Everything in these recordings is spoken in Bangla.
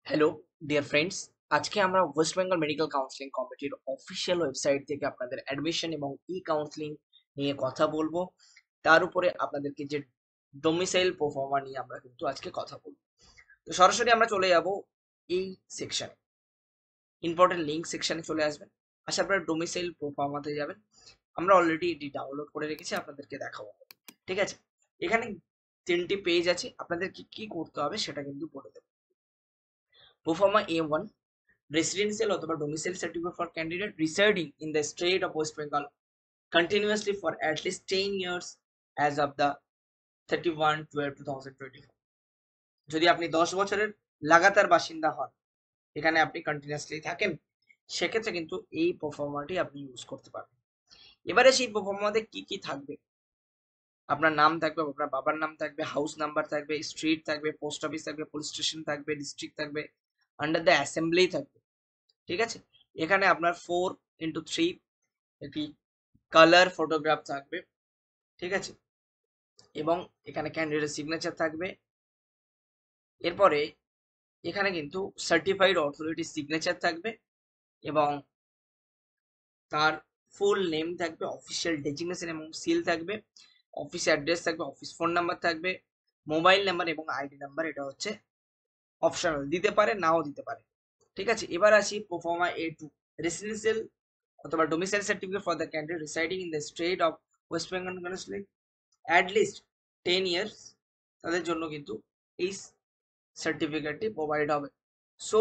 হ্যালো ডিয়ার ফ্রেন্ডস, আজকে আমরা ওয়েস্ট বেঙ্গল মেডিকেল কাউন্সিলিং কমিটির অফিসিয়াল ওয়েবসাইট থেকে আপনাদের অ্যাডমিশন এবং ই কাউন্সিলিং নিয়ে কথা বলবো। তার উপরে আপনাদেরকে যে ডোমিসাইল প্রোফর্মা নিয়ে আমরা কিন্তু আজকে কথা বলবো। তো সরাসরি আমরা চলে যাব এই সেকশনে, ইম্পর্টেন্ট লিঙ্ক সেকশনে চলে আসবেন। আসার পরে ডোমিসাইল প্রোফর্মাতে যাবেন। আমরা অলরেডি এটি ডাউনলোড করে রেখেছি, আপনাদেরকে দেখাবো। ঠিক আছে, এখানে 3টি পেজ আছে, আপনাদেরকে কি করতে হবে সেটা কিন্তু বলে দেবো। প্রোফর্মা A1, residential অথবা domicile certificate for candidate residing in the state of West Bengal continuously for at least 10 years as of the 31/12/2024। যদি আপনি 10 বছরের লাগাতার বাসিন্দা হন, এখানে আপনি কন্টিনিউয়াসলি থাকেন, সেক্ষেত্রে কিন্তু এই প্রোফর্মাটি আপনি ইউজ করতে পারবেন। এবারে সেই প্রোফর্মাতে কি কি থাকবে, আপনার নাম থাকবে, আপনার বাবার নাম থাকবে, হাউস নাম্বার থাকবে, স্ট্রিট থাকবে, পোস্ট অফিস থাকবে, পুলিশ স্টেশন থাকবে, ডিস্ট্রিক্ট থাকবে, আন্ডার দ্য অ্যাসেম্বলি থাকবে। ঠিক আছে, এখানে আপনার 4x3 একটি কালার ফটোগ্রাফ থাকবে। ঠিক আছে, এবং এখানে ক্যান্ডিডেট সিগনেচার থাকবে। এরপরে এখানে কিন্তু সার্টিফাইড অথরিটি সিগনেচার থাকবে এবং তার ফুল নেম থাকবে, অফিসিয়াল ডেজিগনেশন এবং সিল থাকবে, অফিস অ্যাড্রেস থাকবে, অফিস ফোন নাম্বার থাকবে, মোবাইল নাম্বার এবং আইডি নাম্বার। এটা হচ্ছে অপশনাল, দিতে পারে নাও দিতে পারে। ঠিক আছে, এবার আসি প্রোফর্মা A2, রেসিডেন্সিয়াল অথবা domicile certificate for the candidate residing in the state of West Bengal at least 10 years, তাদের জন্য কিন্তু এই সার্টিফিকেটটি প্রোভাইড হবে। সো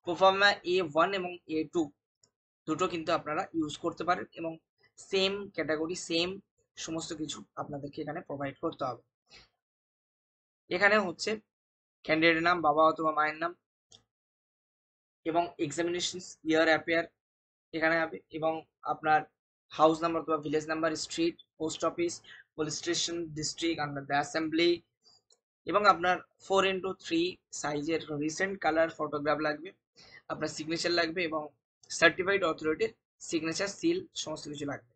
প্রোফর্মা A1 এবং A2 দুটো কিন্তু আপনারা ইউজ করতে পারেন এবং সেম ক্যাটাগরি, সেম সমস্ত কিছু আপনাদেরকে এখানে প্রোভাইড করতে হবে। এখানে হচ্ছে ক্যান্ডিডেটের নাম, বাবা অথবা মায়ের নাম এবং এক্সামিনেশন ইয়ার অ্যাপিয়ার এখানে হবে, এবং আপনার হাউস নাম্বার অথবা village number, street, post office, police station, district, under the assembly, এবং আপনার 4x3 সাইজের রিসেন্ট কালার ফটোগ্রাফ লাগবে, আপনার সিগনেচার লাগবে এবং সার্টিফাইড অথরিটির সিগনেচার, সিল, সমস্ত কিছু লাগবে।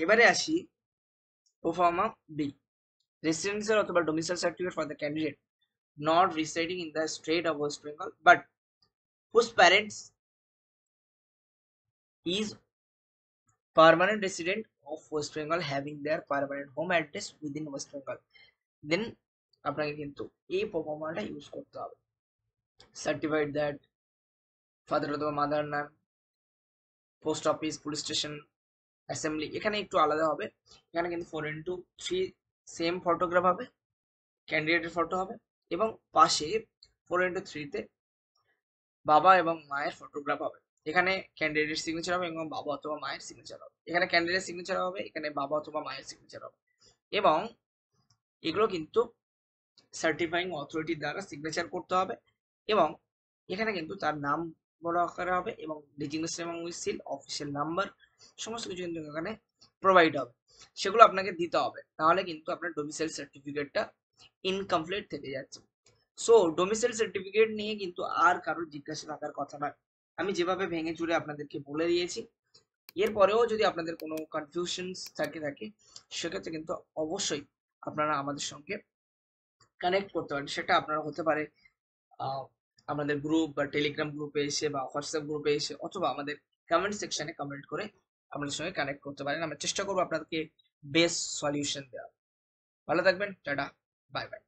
এবারে আসি প্রোফর্মা বি, রেসিডেন্সিয়াল অথবা domicile certificate for the candidate not residing in the state of West Bengal but whose parents is permanent resident of West Bengal having their permanent home address within West Bengal, then আপনাকে কিন্তু এই প্রোফর্মাটা ইউজ করতে হবে। সার্টিফাইড দ্যাট ফাদার অথবা মাদার নাম, post office, police station, assembly, এখানে একটু আলাদা হবে। এখানে কিন্তু 4x3 সেম ফটোগ্রাফ হবে, ক্যান্ডিডেটের ফটো হবে এবং পাশে 4x3 তে বাবা এবং মায়ের ফটোগ্রাফ হবে। এখানে ক্যান্ডিডেটের সিগনেচার হবে এবং বাবা অথবা মায়ের সিগনেচার হবে। এখানে ক্যান্ডিডেট সিগনেচার হবে, এখানে বাবা অথবা মায়ের সিগনেচার হবে, এবং এগুলো কিন্তু সার্টিফাইং অথরিটির দ্বারা সিগনেচার করতে হবে। এবং এখানে কিন্তু তার নাম বড় আকারে হবে এবং ডেজিগনেশন এবং সিল, অফিসিয়াল নাম্বার, সমস্ত কিছু কিন্তু এখানে প্রোভাইড হবে। সেগুলো আপনাকে দিতে হবে, তাহলে কিন্তু আপনার ডোমিসাইল সার্টিফিকেটটা ইনকমপ্লিট থেকে যাচ্ছে। সো ডোমিসাইল সার্টিফিকেট নিয়ে কিন্তু আর কারোর জিজ্ঞাসা থাকার কথা নয়, আমি যেভাবে ভেঙে চুরে আপনাদেরকে বলে দিয়েছি। এরপরেও যদি আপনাদের কোনো কনফিউশনস থাকে সেক্ষেত্রে কিন্তু অবশ্যই আপনারা আমাদের সঙ্গে কানেক্ট করতে পারেন। সেটা আপনারা হতে পারে আমাদের গ্রুপ বা টেলিগ্রাম গ্রুপে এসে বা হোয়াটসঅ্যাপ গ্রুপে এসে, অথবা আমাদের কমেন্ট সেকশনে কমেন্ট করে আমাদের সঙ্গে কানেক্ট করতে পারেন। আমরা চেষ্টা করবো আপনাদেরকে বেস্ট সলিউশন দেওয়া। ভালো থাকবেন, টাটা, বাই বাই।